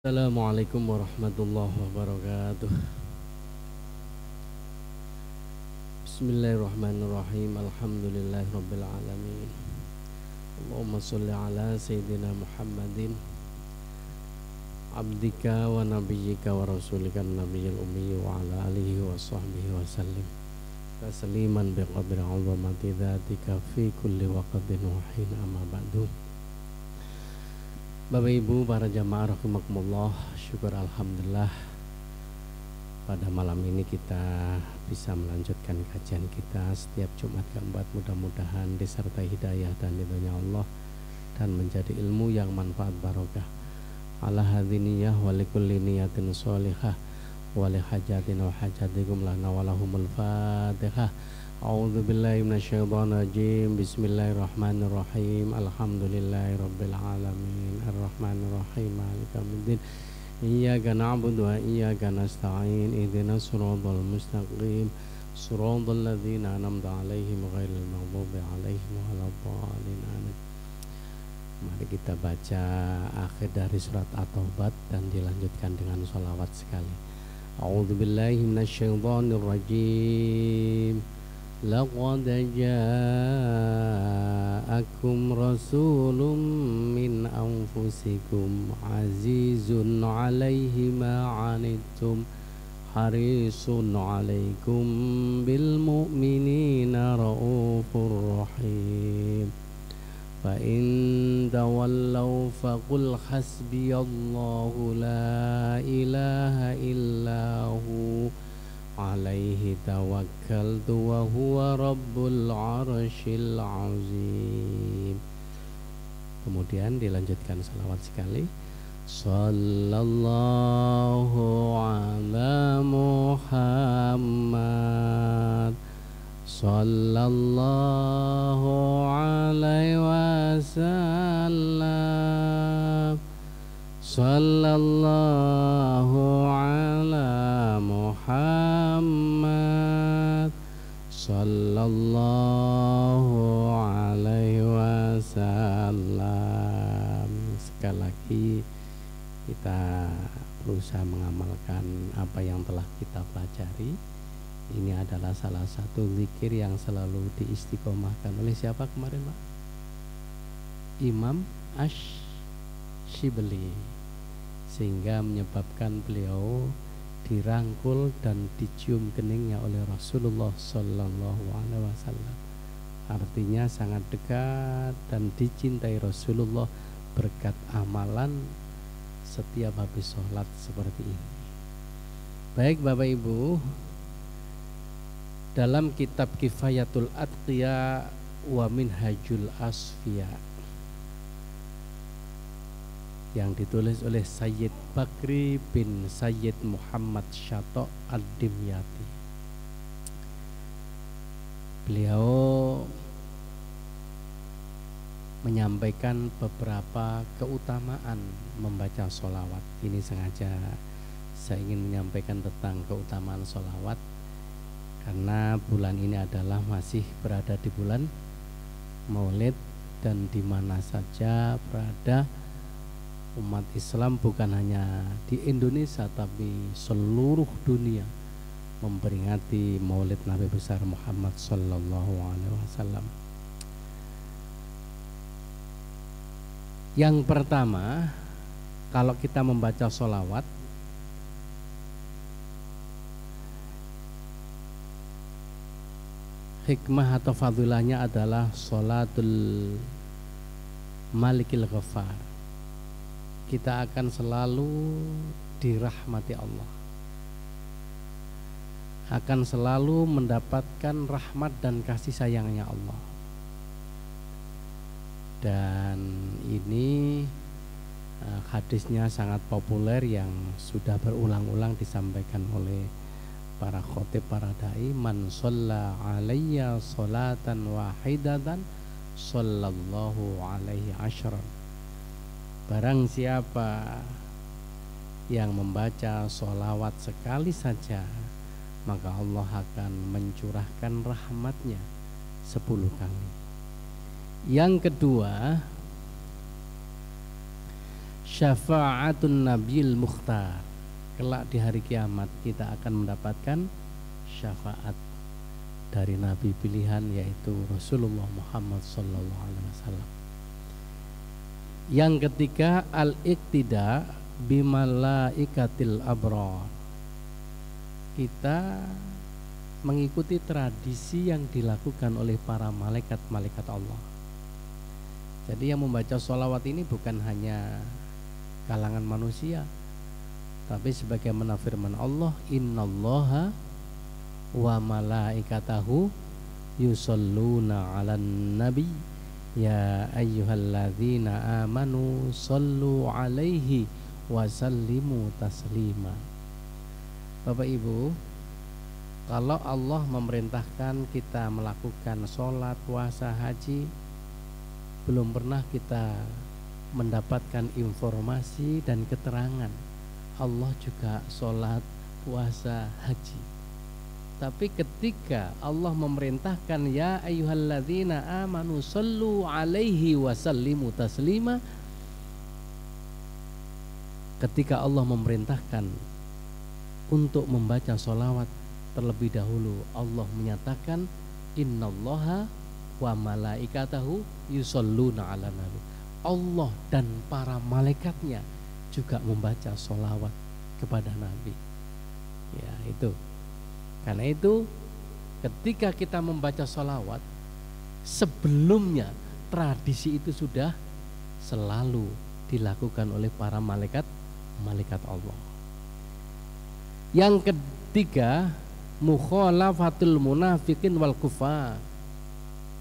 Assalamualaikum warahmatullahi wabarakatuh. Bismillahirrahmanirrahim. Alhamdulillahirabbil alamin. Allahumma shalli ala sayyidina Muhammadin abdika wa nabiyyika wa rasulika nabiyil ummi wa ala alihi wa sahbihi wa sallim tasliman biqadri 'azamati dzatika fi kulli waqtin wa hin, amma ba'du. Bapak Ibu para jamaah rahimakumullah, syukur alhamdulillah pada malam ini kita bisa melanjutkan kajian kita setiap Jumat keempat, mudah-mudahan disertai hidayah dan ridhonya Allah dan menjadi ilmu yang manfaat barokah. Ala hadziniyah wa likulli niyatin sholihah wa li hajatin wa hajatikum lana wa lahumul Fatihah. A'udzu billahi minasyaitonir rajim. Bismillahirrahmanirrahim. Alhamdulillahirabbil alamin. Arrahmanir rahim. Maliki yaumiddin. Iyyaka na'budu wa iyyaka nasta'in. Ihdinas siratal mustaqim. Shiratal ladzina an'amta 'alaihim ghairil maghdubi 'alaihim waladdallin. Amin. Mari kita baca akhir dari surat At-Taubah dan dilanjutkan dengan sholawat sekali. A'udzu billahi minasyaitonir rajim. Laqad ja'akum rasulun min anfusikum azizun 'alaihi ma 'anittum harisun 'alaikum bil mu'minina raufur rahim. Fa in tawallaw faqul hasbiyallahu la ilaha illahu alaihi tawakkaltu wa huwa rabbul arsyil azim. Kemudian dilanjutkan salawat sekali. Sallallahu ala Muhammad sallallahu alaihi wasallam. Sallallahu ala Muhammad sallallahu alaihi wasallam. Sekali lagi kita berusaha mengamalkan apa yang telah kita pelajari. Ini adalah salah satu zikir yang selalu diistiqomahkan oleh siapa kemarin, Pak? Imam Ash-Shibli, sehingga menyebabkan beliau dirangkul dan dicium keningnya oleh Rasulullah Sallallahu Alaihi Wasallam. Artinya sangat dekat dan dicintai Rasulullah berkat amalan setiap habis sholat seperti ini. Baik Bapak Ibu, dalam kitab Kifayatul Atqiya wa Minhajul Asfiya yang ditulis oleh Sayyid Bakri bin Sayyid Muhammad Syato' Ad-Dimyati, beliau menyampaikan beberapa keutamaan membaca sholawat. Ini sengaja saya ingin menyampaikan tentang keutamaan sholawat karena bulan ini adalah masih berada di bulan Maulid, dan di mana saja berada umat Islam bukan hanya di Indonesia tapi seluruh dunia memperingati Maulid Nabi besar Muhammad sallallahu alaihi wasallam. Yang pertama, kalau kita membaca sholawat, hikmah atau fadilahnya adalah sholatul malikil ghafar. Kita akan selalu dirahmati Allah, akan selalu mendapatkan rahmat dan kasih sayangnya Allah. Dan ini hadisnya sangat populer yang sudah berulang-ulang disampaikan oleh para khotib, para dai. Man shalla alayya sholatan wahidatan sallallahu alaihi asyran. Barang siapa yang membaca sholawat sekali saja, maka Allah akan mencurahkan rahmatnya 10 kali. Yang kedua, syafa'atun nabil mukhtar. Kelak di hari kiamat kita akan mendapatkan syafaat dari nabi pilihan, yaitu Rasulullah Muhammad sallallahu alaihi wasallam. Yang ketiga, al-iqtida bimalaikatil abrar. Kita mengikuti tradisi yang dilakukan oleh para malaikat-malaikat Allah. Jadi yang membaca sholawat ini bukan hanya kalangan manusia, tapi sebagaimana firman Allah, innallaha wa malaikatahu yusholluna 'alan nabi ya ayyuhalladzina amanu shollu 'alaihi wa sallimu taslima. Bapak Ibu, kalau Allah memerintahkan kita melakukan sholat, puasa, haji, belum pernah kita mendapatkan informasi dan keterangan Allah juga sholat, puasa, haji. Tapi ketika Allah memerintahkan ya ayyuhalladzina amanu shollu alaihi wa sallimu taslima, ketika Allah memerintahkan untuk membaca sholawat, terlebih dahulu Allah menyatakan innallaha wa malaikatahu yusholluna 'alan nabi. Allah dan para malaikatnya juga membaca sholawat kepada Nabi. Ya, itu. Karena itu ketika kita membaca sholawat, sebelumnya tradisi itu sudah selalu dilakukan oleh para malaikat Allah. Yang ketiga, mukhalafatul munafiqin wal kufar.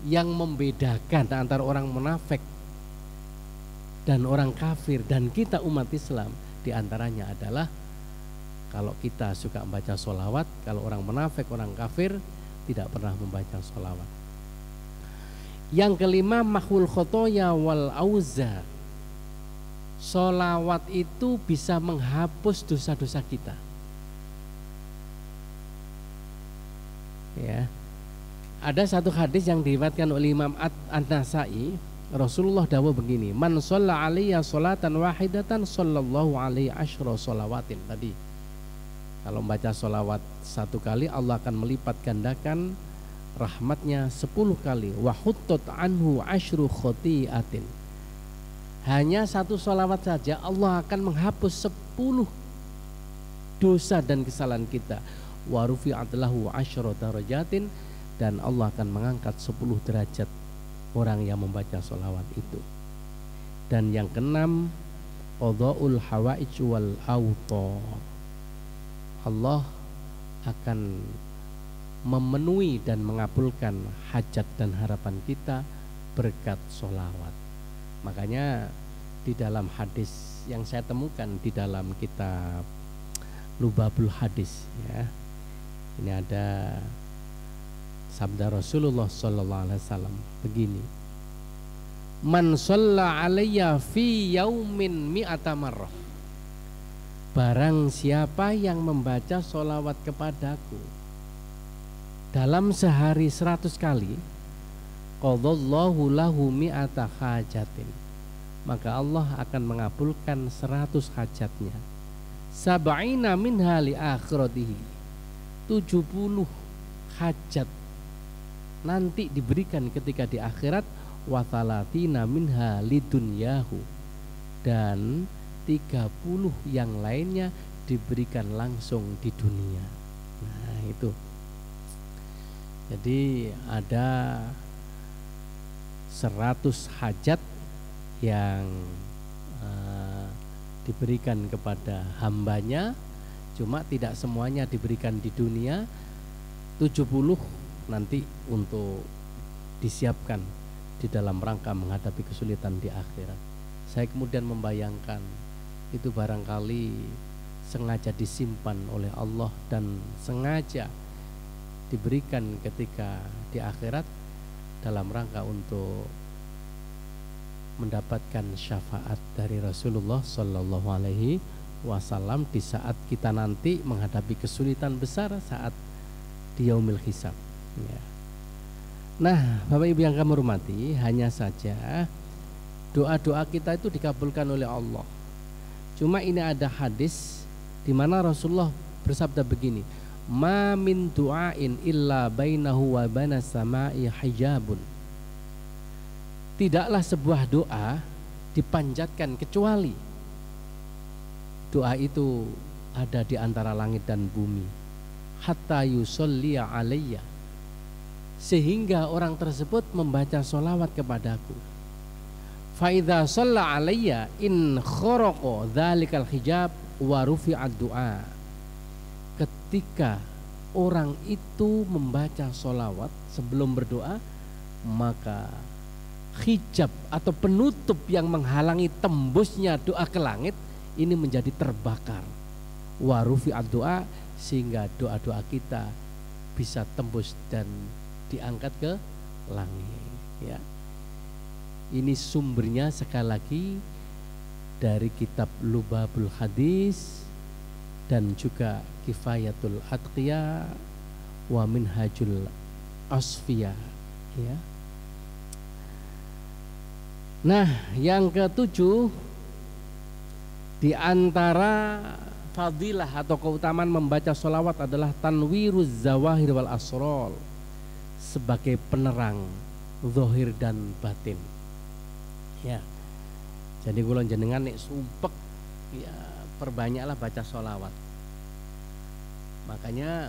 Yang membedakan antara orang munafik dan orang kafir dan kita umat Islam diantaranya adalah kalau kita suka membaca sholawat, kalau orang munafik, orang kafir tidak pernah membaca sholawat. Yang kelima, mahul khotoya wal auza. Sholawat itu bisa menghapus dosa-dosa kita. Ya. Ada satu hadis yang diriwayatkan oleh Imam An-Nasai, Rasulullah dawuh begini, man shalla alayya sholatan wahidatan sallallahu alaihi asyra sholawatin. Tadi kalau membaca sholawat satu kali, Allah akan melipat gandakan rahmatnya 10 kali. Wa huttat anhu asyru khotiatin. Hanya satu sholawat saja Allah akan menghapus 10 dosa dan kesalahan kita. Wa rufi'at lahu asyra darajatin, dan Allah akan mengangkat 10 derajat orang yang membaca sholawat itu. Dan yang keenam, qada'ul hawaij wal autar. Allah akan memenuhi dan mengabulkan hajat dan harapan kita berkat sholawat. Makanya di dalam hadis yang saya temukan di dalam kitab Lubabul Hadis, ya, ini ada sabda Rasulullah sallallahu alaihi wasallam begini, man shalla alayya fi yaumin mi'ata marrah. Barang siapa yang membaca sholawat kepadaku dalam sehari 100 kali, qadallahu lahu mi'ata hajatin, maka Allah akan mengabulkan 100 hajatnya. Sab'ina minha li akhiratihi, 70 hajat nanti diberikan ketika di akhirat. Wa thalathina minha lidunyahu, dan 30 yang lainnya diberikan langsung di dunia. Nah itu. Jadi ada 100 hajat yang diberikan kepada hambanya, cuma tidak semuanya diberikan di dunia. 70 nanti untuk disiapkan di dalam rangka menghadapi kesulitan di akhirat. Saya kemudian membayangkan itu barangkali sengaja disimpan oleh Allah dan sengaja diberikan ketika di akhirat dalam rangka untuk mendapatkan syafaat dari Rasulullah Sallallahu Alaihi Wasallam di saat kita nanti menghadapi kesulitan besar saat di yaumil hisab. Ya. Nah, Bapak Ibu yang kami hormati, hanya saja doa-doa kita itu dikabulkan oleh Allah. Cuma ini ada hadis di mana Rasulullah bersabda begini, ma min du'ain illa bainahu wa bainas sama'i hijabun. Tidaklah sebuah doa dipanjatkan kecuali doa itu ada di antara langit dan bumi, hatta yusolliya alayya, sehingga orang tersebut membaca sholawat kepadaku. Fa idza shalla alayya in kharaqa dzalikal hijab wa rufi'ad du'a. Ketika orang itu membaca sholawat sebelum berdoa, maka hijab atau penutup yang menghalangi tembusnya doa ke langit ini menjadi terbakar. Wa rufi'ad du'a, sehingga doa-doa kita bisa tembus dan diangkat ke langit, ya. Ini sumbernya sekali lagi dari kitab Lubabul Hadis dan juga Kifayatul Atqiya wa Minhajul Asfiya, ya. Nah, yang ketujuh, di antara fadilah atau keutamaan membaca sholawat adalah tanwiruz zawahir wal asrol, sebagai penerang zahir dan batin, ya. Jadi kula jenengan nek sumpek, ya perbanyaklah baca sholawat. Makanya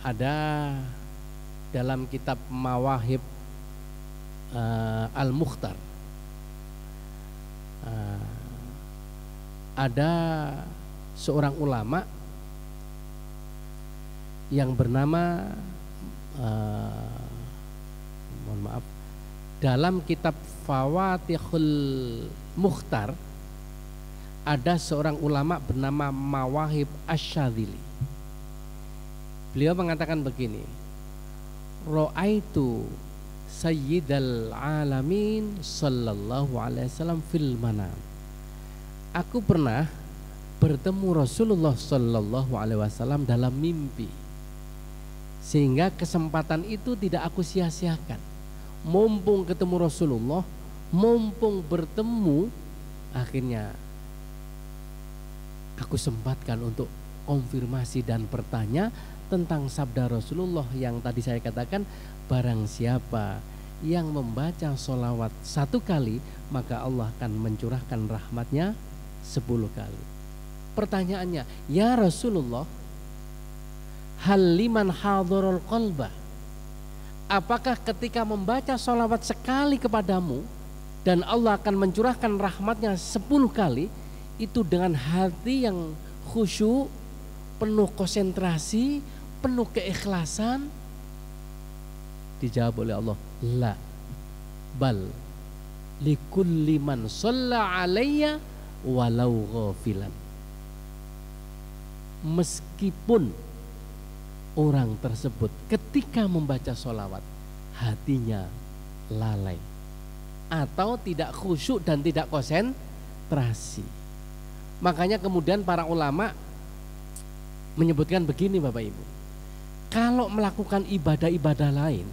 ada dalam kitab Mawahib Al-Mukhtar, ada seorang ulama yang bernama mohon maaf, dalam kitab Fawatihul Mukhtar ada seorang ulama bernama Mawahib Asy-Syadzili. Beliau mengatakan begini, Ra'aitu Sayyidal Alamin sallallahu alaihi wasallam fil manam. Aku pernah bertemu Rasulullah sallallahu alaihi wasallam dalam mimpi, sehingga kesempatan itu tidak aku sia-siakan. Mumpung ketemu Rasulullah, mumpung bertemu, akhirnya aku sempatkan untuk konfirmasi dan bertanya tentang sabda Rasulullah yang tadi saya katakan, barang siapa yang membaca sholawat 1 kali, maka Allah akan mencurahkan rahmatnya 10 kali. Pertanyaannya, ya Rasulullah, hal liman hadharul qalba, apakah ketika membaca sholawat sekali kepadamu dan Allah akan mencurahkan rahmatnya 10 kali, itu dengan hati yang khusyuk, penuh konsentrasi, penuh keikhlasan? Dijawab oleh Allah, la bal likulli man shalla alayya walau ghafilan. Meskipun orang tersebut ketika membaca sholawat hatinya lalai atau tidak khusyuk dan tidak konsentrasi, makanya kemudian para ulama menyebutkan begini, Bapak Ibu, kalau melakukan ibadah-ibadah lain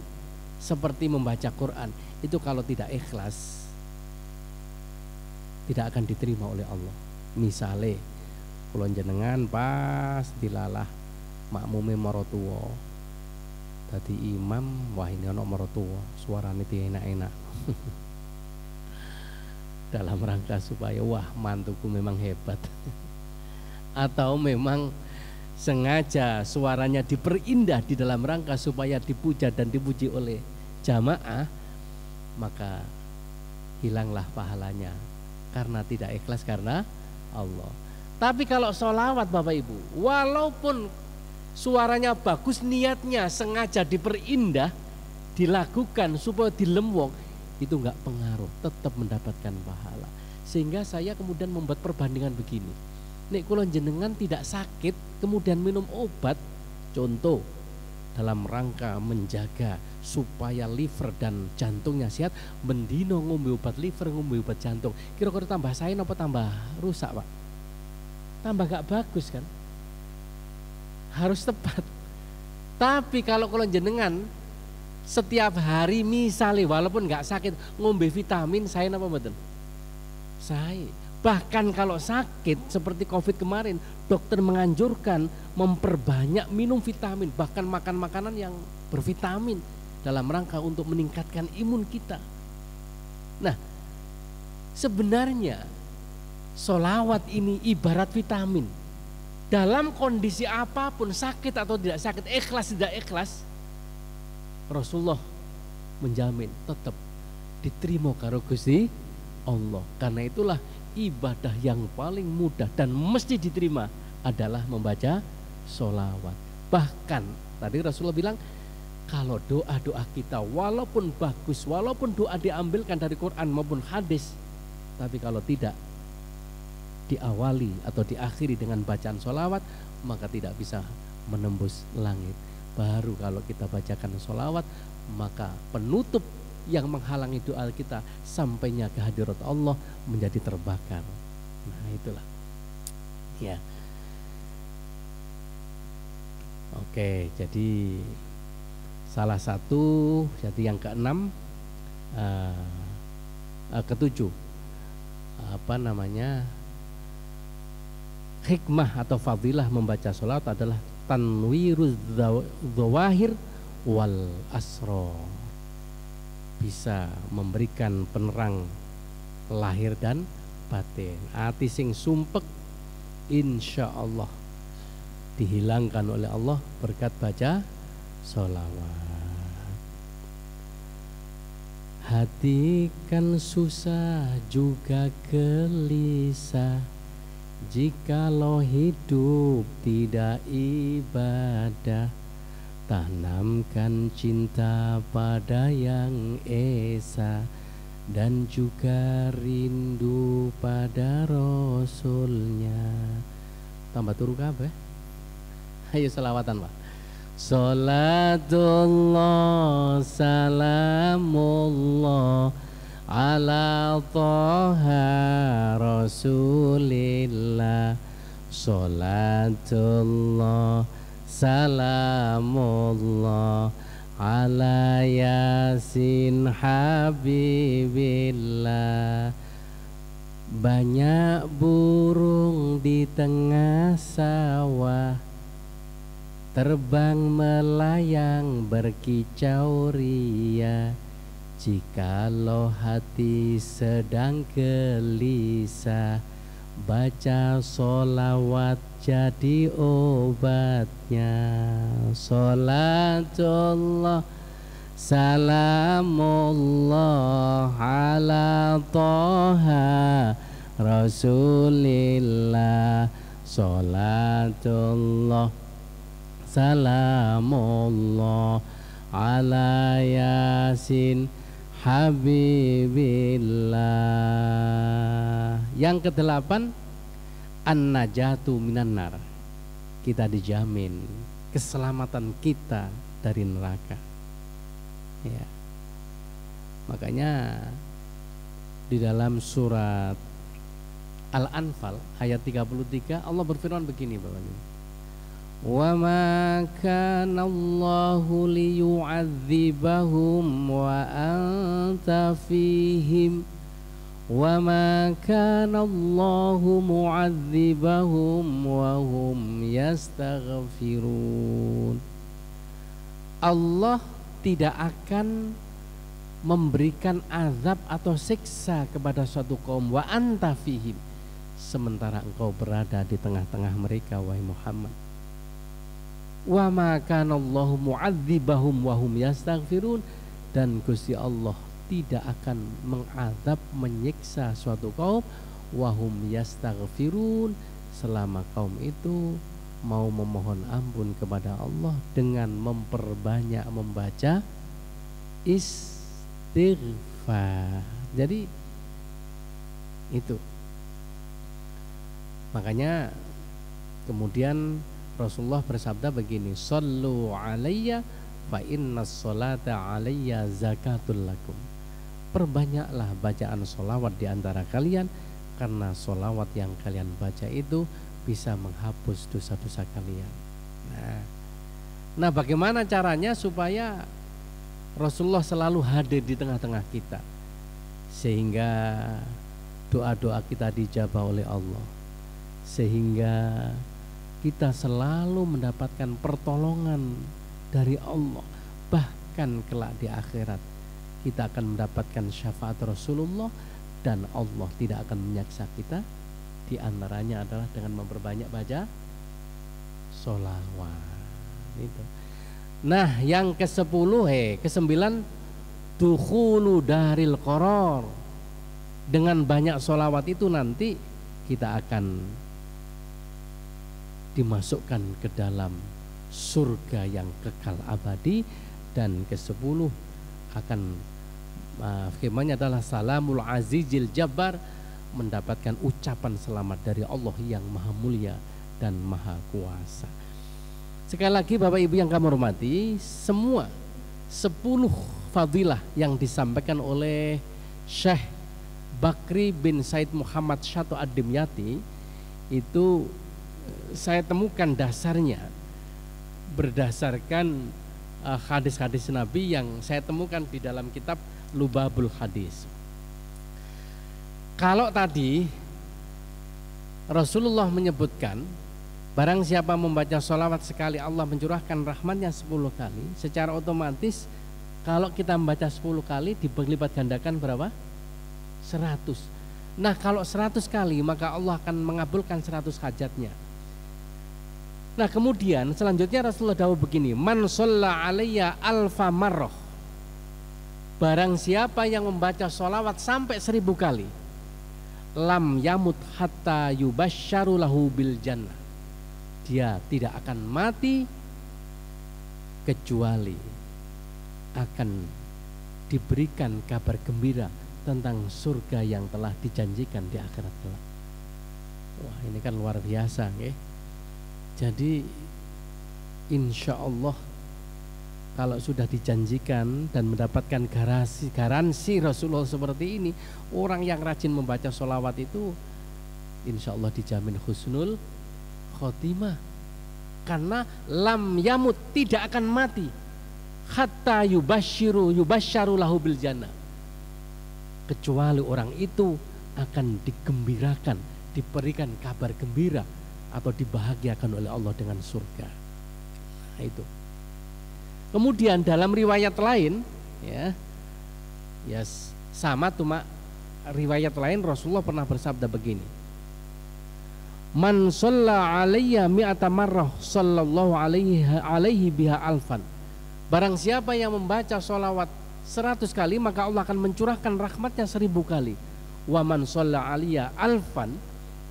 seperti membaca Quran, itu kalau tidak ikhlas tidak akan diterima oleh Allah. Misale kula jenengan pas dilalah makmume marotuwa dadi imam, wah ini ana marotuwa suarane enak-enak dalam rangka supaya wah mantuku memang hebat atau memang sengaja suaranya diperindah di dalam rangka supaya dipuja dan dipuji oleh jamaah, maka hilanglah pahalanya karena tidak ikhlas karena Allah. Tapi kalau sholawat, Bapak Ibu, walaupun suaranya bagus, niatnya sengaja diperindah, dilakukan supaya dilembong, itu enggak pengaruh, tetap mendapatkan pahala. Sehingga saya kemudian membuat perbandingan begini, nek kula jenengan tidak sakit kemudian minum obat, contoh dalam rangka menjaga supaya liver dan jantungnya sehat, mendino ngombe obat liver, ngombe obat jantung, kira-kira tambah sain apa tambah rusak, Pak? Tambah gak bagus kan? Harus tepat. Tapi kalau jenengan setiap hari misalnya walaupun gak sakit ngombe vitamin, sain apa mboten? Sae. Bahkan kalau sakit seperti COVID kemarin, dokter menganjurkan memperbanyak minum vitamin, bahkan makan makanan yang bervitamin dalam rangka untuk meningkatkan imun kita. Nah, sebenarnya sholawat ini ibarat vitamin. Dalam kondisi apapun, sakit atau tidak sakit, ikhlas tidak ikhlas, Rasulullah menjamin tetap diterima karo Gusti Allah. Karena itulah ibadah yang paling mudah dan mesti diterima adalah membaca sholawat. Bahkan tadi Rasulullah bilang, kalau doa-doa kita walaupun bagus, walaupun doa diambilkan dari Quran maupun hadis, tapi kalau tidak diawali atau diakhiri dengan bacaan sholawat, maka tidak bisa menembus langit. Baru kalau kita bacakan sholawat, maka penutup yang menghalangi doa kita sampainya ke hadirat Allah menjadi terbakar. Nah, itulah. Ya. Oke, jadi salah satu, jadi yang keenam, ketujuh, hikmah atau fadilah membaca sholawat adalah tanwiruz dzawahir wal asrar. Bisa memberikan penerang lahir dan batin. Ati sing sumpek insya Allah dihilangkan oleh Allah berkat baca sholawat. Hati kan susah juga gelisah jikalau hidup tidak ibadah. Tanamkan cinta pada yang esa dan juga rindu pada Rasulnya. Tambah turu kabeh. Ayo selawatan, Pak. Salatullah salamullah ala Thaha Rasulillah. Salatullah salamullah ala Yasin Habibillah. Banyak burung di tengah sawah, terbang melayang berkicau ria. Jikalau hati sedang gelisah, baca sholawat jadi obatnya. Sholatullah salamullah ala Thaha Rasulillah. Sholatullah salamullah ala Yasin Habibillah. Yang kedelapan, an-najatu minan nar. Kita dijamin keselamatan kita dari neraka. Ya. Makanya di dalam surat Al-Anfal ayat 33 Allah berfirman begini, Bapak Ibu. Wa ma kana Allahu liyu'adzibahum wa anta fihim wa ma kana Allahu mu'adzibahum wa hum yastaghfirun. Allah tidak akan memberikan azab atau siksa kepada suatu kaum wa anta fihim, sementara engkau berada di tengah-tengah mereka, wahai Muhammad. Wa ma kana Allahu mu'adzibahum wa hum yastaghfirun, dan Gusti Allah tidak akan mengazab menyiksa suatu kaum wa hum yastaghfirun, selama kaum itu mau memohon ampun kepada Allah dengan memperbanyak membaca istighfar. Jadi itu. Makanya kemudian Rasulullah bersabda begini, sallu alayya fa innas salata alayya zakatul lakum. Perbanyaklah bacaan solawat di antara kalian, karena solawat yang kalian baca itu bisa menghapus dosa-dosa kalian. Nah, bagaimana caranya supaya Rasulullah selalu hadir di tengah-tengah kita, sehingga doa-doa kita dijabah oleh Allah, sehingga kita selalu mendapatkan pertolongan dari Allah. Bahkan kelak di akhirat kita akan mendapatkan syafaat Rasulullah, dan Allah tidak akan menyiksa kita. Di antaranya adalah dengan memperbanyak baca sholawat. Itu. Nah, yang ke-9 dukhulu daril qaror. Dengan banyak sholawat itu nanti kita akan dimasukkan ke dalam surga yang kekal abadi. Dan ke-10 akan firman-Nya adalah salamul azizil jabbar, mendapatkan ucapan selamat dari Allah yang maha mulia dan maha kuasa. Sekali lagi Bapak Ibu yang kami hormati, semua 10 fadilah yang disampaikan oleh Syekh Bakri bin Said Muhammad Syatu Ad-Dimyati itu saya temukan dasarnya berdasarkan hadis-hadis Nabi yang saya temukan di dalam kitab Lubabul Hadis. Kalau tadi Rasulullah menyebutkan barang siapa membaca sholawat sekali Allah mencurahkan rahmatnya 10 kali, secara otomatis kalau kita membaca 10 kali dilipat gandakan berapa? 100. Nah, kalau 100 kali maka Allah akan mengabulkan 100 hajatnya. Nah, kemudian selanjutnya Rasulullah dawuh begini, man shalla alayya alfa marrah, barang siapa yang membaca sholawat sampai 1000 kali, lam yamut hatta yubasyaru lahu bil jannah, dia tidak akan mati kecuali akan diberikan kabar gembira tentang surga yang telah dijanjikan di akhirat kelak. Wah, ini kan luar biasa, okay? Jadi insya Allah kalau sudah dijanjikan dan mendapatkan garansi Rasulullah seperti ini, orang yang rajin membaca sholawat itu insya Allah dijamin husnul khotimah, karena lam yamut, tidak akan mati, hatta yubasyaru lahu bil jannah, kecuali orang itu akan digembirakan, diberikan kabar gembira atau dibahagiakan oleh Allah dengan surga. Nah, itu. Kemudian dalam riwayat lain ya sama, cuma riwayat lain Rasulullah pernah bersabda begini, man shalla alayya mi'ata marrah sallallahu alaihi biha alfan, barang siapa yang membaca sholawat 100 kali maka Allah akan mencurahkan rahmatnya 1000 kali. Wa man shalla alayya alfan,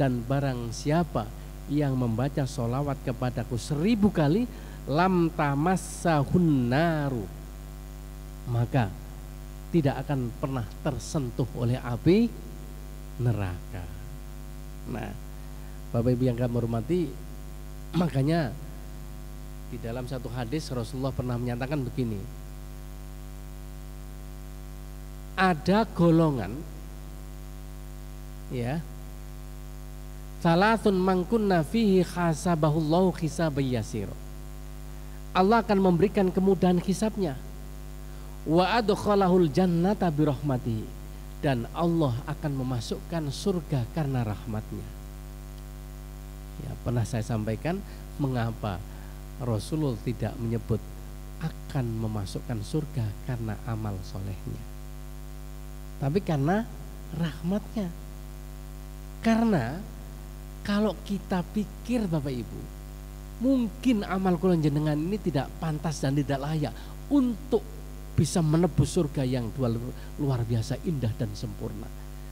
dan barang siapa yang membaca sholawat kepadaku 1000 kali, lam tamassahun naru, maka tidak akan pernah tersentuh oleh api neraka. Nah, Bapak Ibu yang kami hormati, makanya di dalam satu hadis Rasulullah pernah menyatakan begini, ada golongan ya, salatun mangkunna fihi khasabahullahu khisaban yasir, Allah akan memberikan kemudahan hisabnya, wa adkhalahul jannata birahmatihi, dan Allah akan memasukkan surga karena rahmatnya. Ya, pernah saya sampaikan mengapa Rasulullah tidak menyebut akan memasukkan surga karena amal solehnya, tapi karena rahmatnya. Karena kalau kita pikir Bapak Ibu, mungkin amal kula jenengan ini tidak pantas dan tidak layak untuk bisa menebus surga yang luar biasa indah dan sempurna.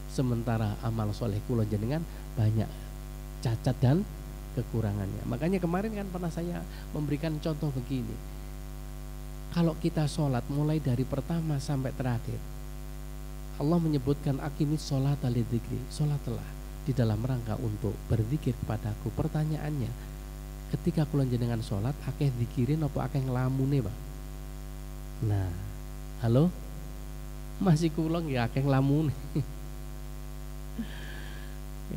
Sementara amal soleh kula jenengan banyak cacat dan kekurangannya. Makanya kemarin kan pernah saya memberikan contoh begini, kalau kita sholat mulai dari pertama sampai terakhir, Allah menyebutkan akimis sholat lidzikri, sholatlah di dalam rangka untuk berzikir kepadaku. Pertanyaannya, ketika kula jenengan sholat akeh zikirin apa akeh nglamune, Pak? Nah, halo, masih kula nggih akeh nglamune.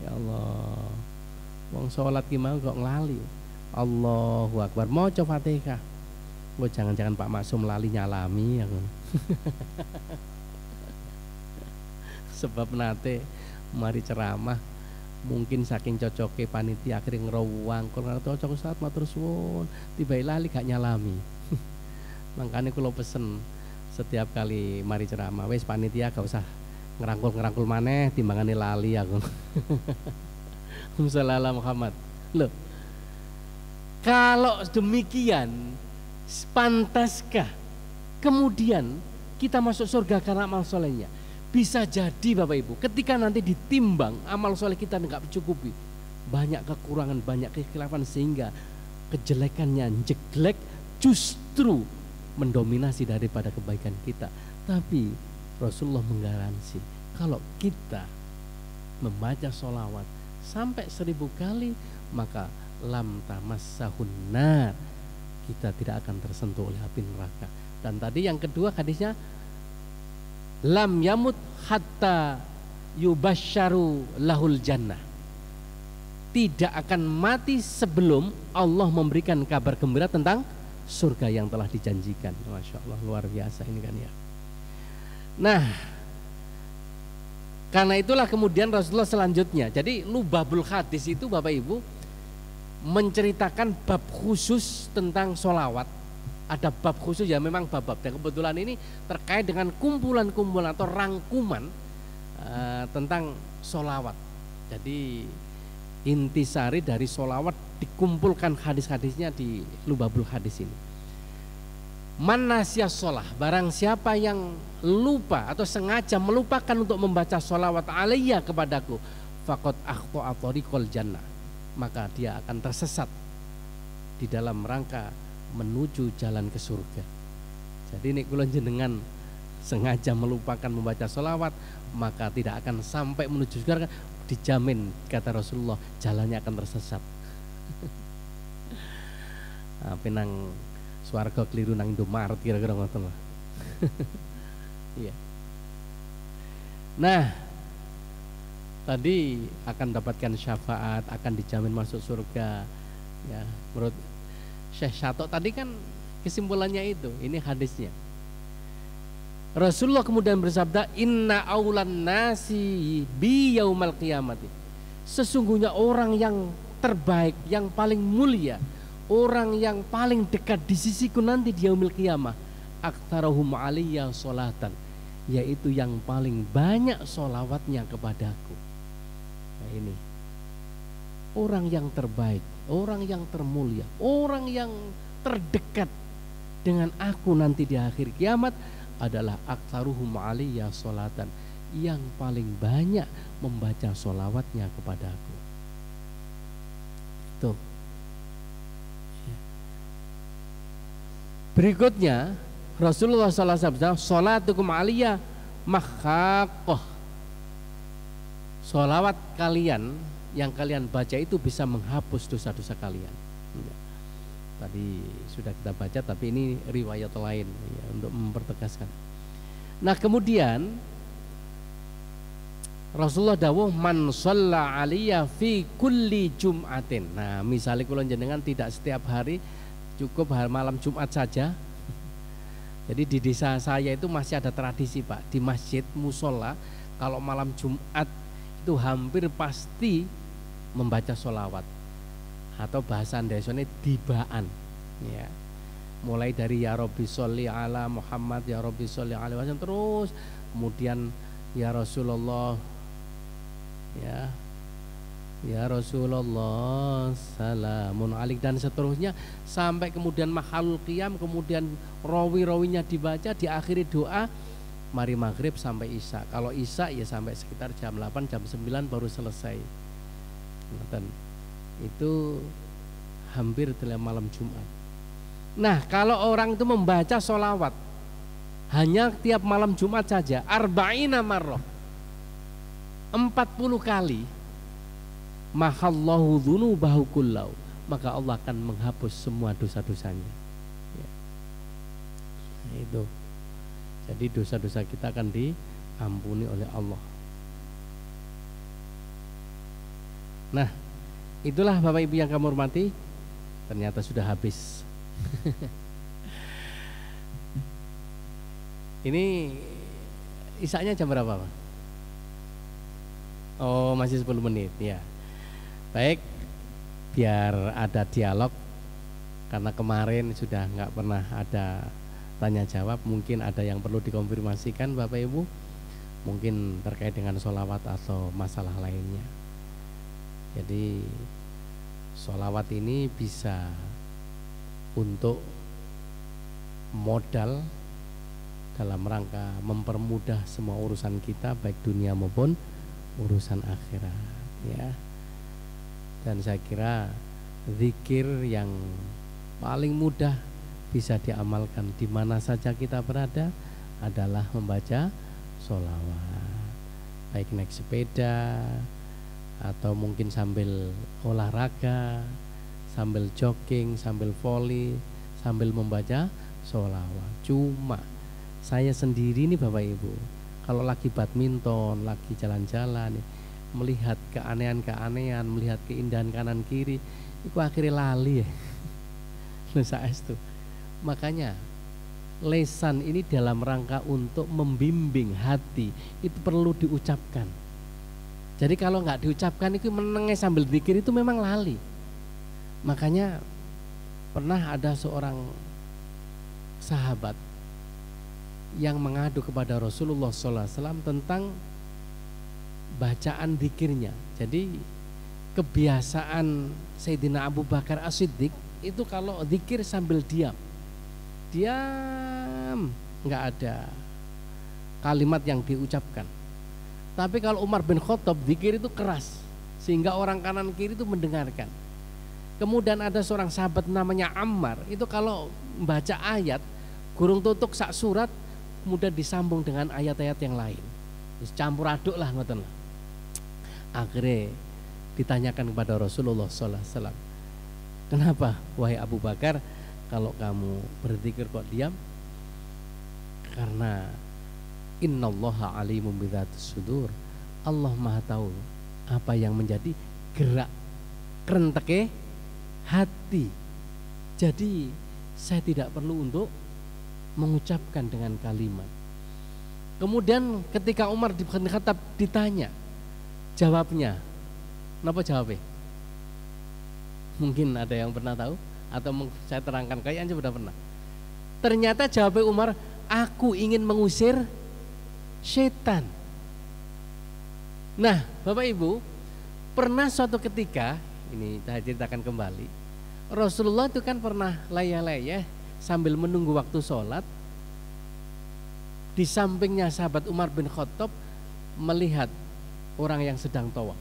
Ya Allah, wong sholat ki mau kok nglali. Allahu Akbar, maca Fatihah. Wah, jangan-jangan Pak Maksum lali nyalami ya. Sebab nate mari ceramah mungkin saking cocoknya panitia akhirnya ngerawang kalau cocok Ustaz matur suwun tiba lali gak nyalami. Makanya kalau pesen setiap kali mari ceramah wes panitia gak usah ngerangkul maneh timbangane lali aku. Sallallahu Muhammad. Loh, kalau demikian pantaskah kemudian kita masuk surga karena amal solehnya? Bisa jadi Bapak Ibu ketika nanti ditimbang amal soleh kita nggak mencukupi, banyak kekurangan, banyak kekhilafan sehingga kejelekannya jelek justru mendominasi daripada kebaikan kita. Tapi Rasulullah menggaransi kalau kita membaca sholawat sampai 1000 kali maka lam tamassahun nar, kita tidak akan tersentuh oleh api neraka. Dan tadi yang kedua hadisnya lam yamut hatta yubasyaru lahul jannah, tidak akan mati sebelum Allah memberikan kabar gembira tentang surga yang telah dijanjikan. Masya Allah, luar biasa ini kan ya. Nah, karena itulah kemudian Rasulullah selanjutnya, jadi Lubabul Hadis itu Bapak Ibu menceritakan bab khusus tentang sholawat. Ada bab khusus ya, memang bab-bab, dan kebetulan ini terkait dengan kumpulan-kumpulan atau rangkuman tentang sholawat. Jadi intisari dari sholawat dikumpulkan hadis-hadisnya di Lubabul Hadis ini. Man nasya sholah, barang siapa yang lupa atau sengaja melupakan untuk membaca sholawat alaiya kepadaku, faqad akhta'a thariqal jannah, maka dia akan tersesat di dalam rangka menuju jalan ke surga. Jadi ini kula jenengan sengaja melupakan membaca sholawat maka tidak akan sampai menuju surga, dijamin kata Rasulullah jalannya akan tersesat. Penang swarga keliru nang Indomaret kira-kira ngoten lah. Iya. Nah, tadi akan dapatkan syafaat, akan dijamin masuk surga. Ya, menurut Syekh Syato tadi kan kesimpulannya itu, ini hadisnya. Rasulullah kemudian bersabda, inna aulan nasi bi yaumal qiyamati, sesungguhnya orang yang terbaik, yang paling mulia, orang yang paling dekat di sisiku nanti di yaumil qiyamah, aktsarahum aliyya sholatan, yaitu yang paling banyak sholawatnya kepadaku. Nah ini orang yang terbaik, orang yang termulia, orang yang terdekat dengan aku nanti di akhir kiamat adalah aktsaruhum aliyya sholatan, yang paling banyak membaca sholawatnya kepadaku. Tuh. Berikutnya Rasulullah SAW, sholatukum aliyya makhaqah, sholawat kalian yang kalian baca itu bisa menghapus dosa-dosa kalian. Tadi sudah kita baca, tapi ini riwayat lain ya, untuk mempertegaskan. Nah kemudian Rasulullah dawuh man shalla aliyya fi kulli jum'atin. Nah misalnya kula jenengan tidak setiap hari, cukup malam Jumat saja. Jadi di desa saya itu masih ada tradisi Pak, di masjid musola kalau malam Jumat itu hampir pasti membaca sholawat, atau bahasa desone dibaan ya. Mulai dari ya Rabbi sholli ala Muhammad, ya Rabbi sholli alaihi wasallam, terus kemudian ya Rasulullah, ya Rasulullah salamun alaik, dan seterusnya sampai kemudian mahalul qiyam, kemudian rawi-rawinya dibaca, diakhiri doa mari maghrib sampai isya. Kalau isya ya sampai sekitar jam 8 jam 9 baru selesai. Dan itu hampir dalam malam Jumat. Nah kalau orang itu membaca sholawat hanya tiap malam Jumat saja, arba'ina marrah, 40 kali, mahallahu dzunubahu kullau, maka Allah akan menghapus semua dosa-dosanya ya. Nah, itu jadi dosa-dosa kita akan diampuni oleh Allah. Nah itulah Bapak Ibu yang kami hormati, ternyata sudah habis. Ini isanya jam berapa Pak? Oh, masih 10 menit ya. Baik, biar ada dialog karena kemarin sudah nggak pernah ada tanya jawab, mungkin ada yang perlu dikonfirmasikan Bapak Ibu, mungkin terkait dengan sholawat atau masalah lainnya. Jadi sholawat ini bisa untuk modal dalam rangka mempermudah semua urusan kita, baik dunia maupun urusan akhirat ya. Dan saya kira zikir yang paling mudah bisa diamalkan di mana saja kita berada adalah membaca sholawat, baik naik sepeda atau mungkin sambil olahraga, sambil jogging, sambil volley, sambil membaca sholawat. Cuma saya sendiri nih Bapak Ibu, kalau lagi badminton, lagi jalan-jalan, melihat keanehan-keanehan, melihat keindahan kanan kiri, itu akhirnya lali ya. Itu. Makanya lesan ini dalam rangka untuk membimbing hati itu perlu diucapkan. Jadi kalau nggak diucapkan itu menengah sambil zikir itu memang lali. Makanya pernah ada seorang sahabat yang mengadu kepada Rasulullah SAW tentang bacaan zikirnya. Jadi kebiasaan Sayyidina Abu Bakar As-Siddiq itu kalau zikir sambil diam, nggak ada kalimat yang diucapkan. Tapi kalau Umar bin Khattab zikir itu keras sehingga orang kanan kiri itu mendengarkan. Kemudian ada seorang sahabat namanya Ammar, itu kalau membaca ayat gurung tutuk sak surat kemudian disambung dengan ayat-ayat yang lain, campur aduk lah ngoten. Akhirnya ditanyakan kepada Rasulullah SAW, kenapa wahai Abu Bakar kalau kamu berzikir kok diam? Karena innallaha alimun bidzatis sudur, Allah Maha tahu apa yang menjadi gerak kerenteke hati. Jadi saya tidak perlu untuk mengucapkan dengan kalimat. Kemudian ketika Umar bin Khattab ditanya, jawabnya, kenapa jawabnya? Mungkin ada yang pernah tahu atau saya terangkan, kayaknya sudah pernah. Ternyata jawabnya Umar, aku ingin mengusir setan. Nah, Bapak Ibu, pernah suatu ketika, ini saya ceritakan kembali, Rasulullah itu kan pernah layah-layah sambil menunggu waktu sholat. Di sampingnya sahabat Umar bin Khattab melihat orang yang sedang tawaf.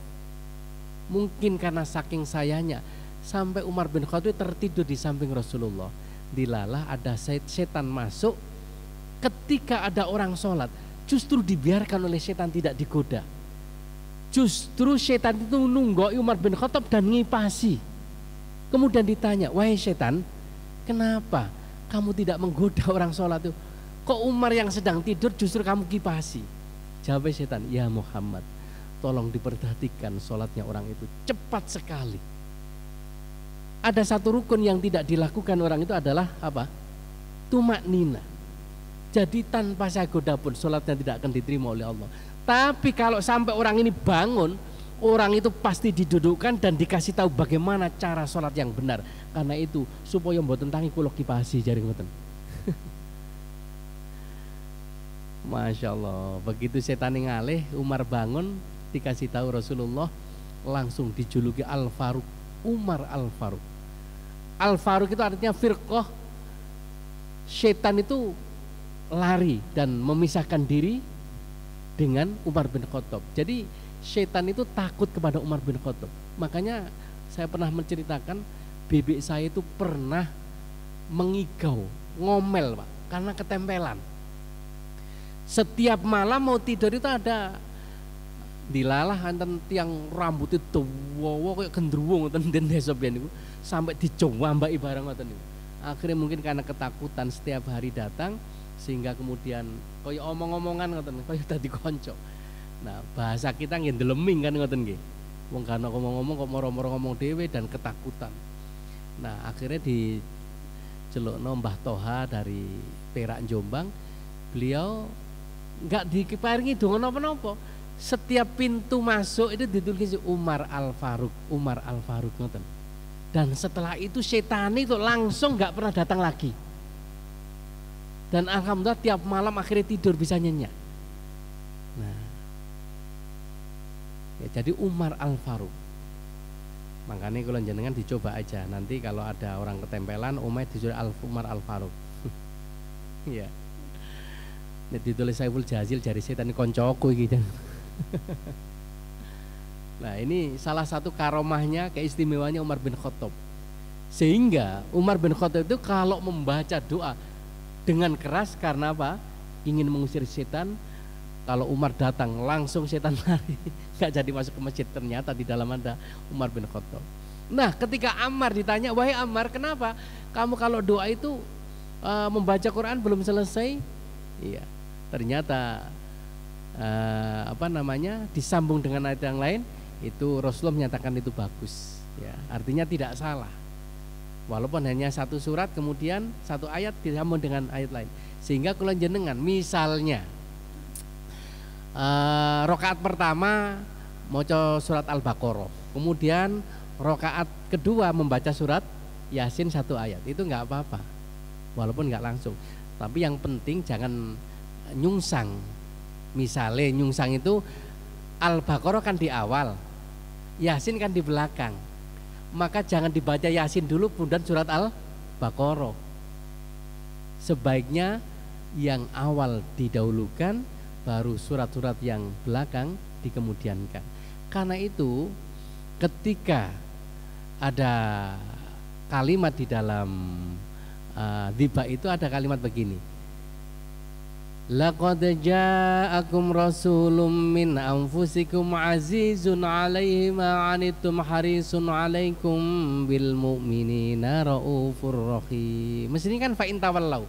Mungkin karena saking sayanya sampai Umar bin Khattab tertidur di samping Rasulullah. Dilalah ada setan masuk. Ketika ada orang sholat, justru dibiarkan oleh setan, tidak digoda. Justru setan itu nunggoi Umar bin Khattab dan ngipasi. Kemudian ditanya, wahai setan, kenapa kamu tidak menggoda orang sholat itu? Kok Umar yang sedang tidur justru kamu kipasi? Jawab setan, ya Muhammad, tolong diperhatikan sholatnya orang itu cepat sekali. Ada satu rukun yang tidak dilakukan orang itu adalah apa? Tumak nina. Jadi tanpa saya goda pun sholatnya tidak akan diterima oleh Allah. Tapi kalau sampai orang ini bangun, orang itu pasti didudukkan dan dikasih tahu bagaimana cara sholat yang benar. Karena itu supaya mboten tangi kula kipasi jari ngoten. Masya Allah, begitu setan ngalih, Umar bangun, dikasih tahu Rasulullah, langsung dijuluki Al-Faruq, Umar Al-Faruq. Al-Faruq itu artinya firqah. Setan itu lari dan memisahkan diri dengan Umar bin Khattab. Jadi setan itu takut kepada Umar bin Khattab. Makanya saya pernah menceritakan, bebek saya itu pernah mengigau, ngomel Pak, karena ketempelan. Setiap malam mau tidur itu ada dilalah anten tiang rambut itu wow kayak gendruwo ngoten den desa biyen niku sampai dicowambaki bareng ngoten niku. Akhirnya mungkin karena ketakutan setiap hari datang sehingga kemudian kaya omong-omongan ngoten kaya dadi kanca. Nah, bahasa kita nggih ndeleming kan ngoten nggih. Wong kan ngomong-ngomong kok moro-moro ngomong dhewe dan ketakutan. Nah, akhirnya dicelukno Mbah Toha dari Perak Jombang. Beliau enggak diparingi donga napa-napa. setiap pintu masuk itu ditulis Umar Al-Faruq, Umar Al-Faruq ngoten. Dan setelah itu setan itu langsung nggak pernah datang lagi. Dan alhamdulillah tiap malam akhirnya tidur bisa nyenyak. Nah, ya, jadi Umar Al-Faruq. Makanya kalau jenengan dicoba aja. Nanti kalau ada orang ketempelan, Umar disuruh Umar Al-Faruq. Ya. Nek ditulis Saiful Jazil jari setan koncoku iki. Nah, ini salah satu karomahnya, keistimewanya Umar bin Khattab. Sehingga Umar bin Khattab itu kalau membaca doa dengan keras karena apa? Ingin mengusir setan. Kalau Umar datang langsung setan lari, nggak jadi masuk ke masjid. Ternyata di dalam ada Umar bin Khattab. Nah, ketika Ammar ditanya, wahai Ammar, kenapa kamu kalau doa itu membaca Quran belum selesai? Iya, ternyata disambung dengan ayat yang lain. Itu Rasulullah menyatakan itu bagus, ya, artinya tidak salah. Walaupun hanya satu surat kemudian satu ayat disambung dengan ayat lain. Sehingga kalau jenengan misalnya rakaat pertama maca surat Al-Baqarah, kemudian rakaat kedua membaca surat Yasin satu ayat, itu nggak apa-apa, walaupun nggak langsung. Tapi yang penting jangan nyungsang. Misalnya nyungsang itu Al-Baqarah kan di awal, Yasin kan di belakang, maka jangan dibaca Yasin dulu kemudian surat Al-Baqarah. Sebaiknya yang awal didahulukan, baru surat-surat yang belakang dikemudiankan. Karena itu ketika ada kalimat di dalam dhibah itu ada kalimat begini, laqad ja'akum rasulun min anfusikum azizun 'alaihi ma 'anittum harisun 'alaikum bil mu'minina raufur rahim. Mestinya kan fa in tawallau.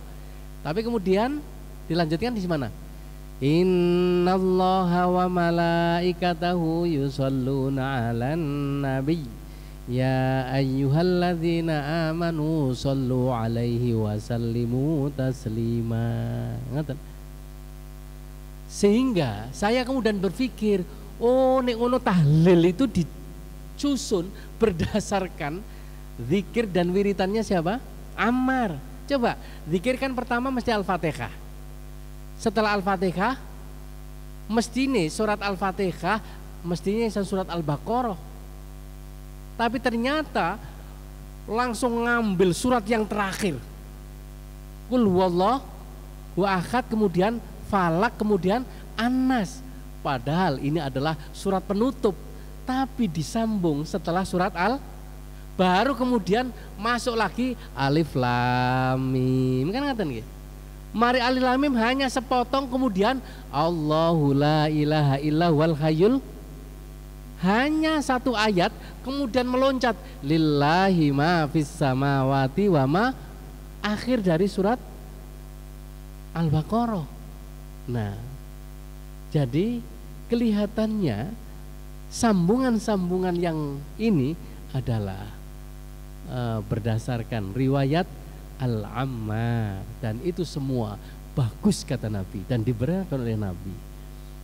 Tapi kemudian dilanjutkan di mana? Innallaha wa malaikatahu yusholluna 'alan nabiy ya ayyuhalladzina amanu shollu 'alaihi wa sallimu taslima. Ngoten. Sehingga saya kemudian berpikir, oh nek ngono tahlil itu disusun berdasarkan zikir dan wiritannya siapa? Ammar. Coba, zikir kan pertama mesti Al-Fatihah. Setelah Al-Fatihah mestinya surat Al-Fatihah, mestinya surat Al-Baqarah. Tapi ternyata langsung ngambil surat yang terakhir. Qul huwallahu ahad, kemudian Falak, kemudian An-Nas. Padahal ini adalah surat penutup, tapi disambung setelah surat baru kemudian masuk lagi Alif Lam Mim. Kan ngaten nggih? Mari Alif Lam Mim hanya sepotong, kemudian Allahu la ilaha illa wal hayyul, hanya satu ayat, kemudian meloncat lillahi ma fis samawati wa ma, akhir dari surat Al-Baqarah. Nah, jadi kelihatannya sambungan-sambungan yang ini adalah berdasarkan riwayat Al-Ammar, dan itu semua bagus kata Nabi dan dibenarkan oleh Nabi.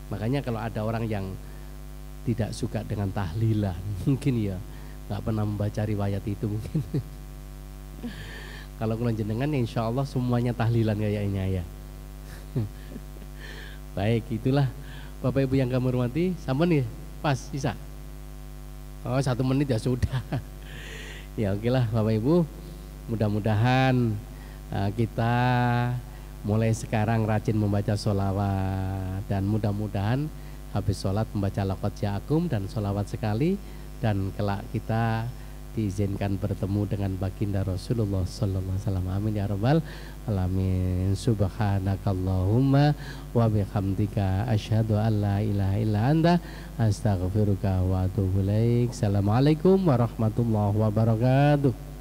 Makanya kalau ada orang yang tidak suka dengan tahlilan, mungkin ya nggak pernah membaca riwayat itu mungkin. Kalau jenengan ya insya Allah semuanya tahlilan kayaknya ya. Baik, itulah Bapak Ibu yang kami hormati. Sampun nih, pas bisa. Oh, 1 menit ya sudah. Ya oke lah Bapak Ibu. Mudah-mudahan kita mulai sekarang rajin membaca sholawat, dan mudah-mudahan habis sholat membaca laqad ja'akum dan sholawat sekali, dan kelak kita diizinkan bertemu dengan baginda Rasulullah sallallahu alaihi wasallam. Amin ya rabbal alamin. Subhanakallahumma wa bihamdika asyhadu an la ilaha illa anta astaghfiruka wa atubu ilaik. Assalamualaikum warahmatullahi wabarakatuh.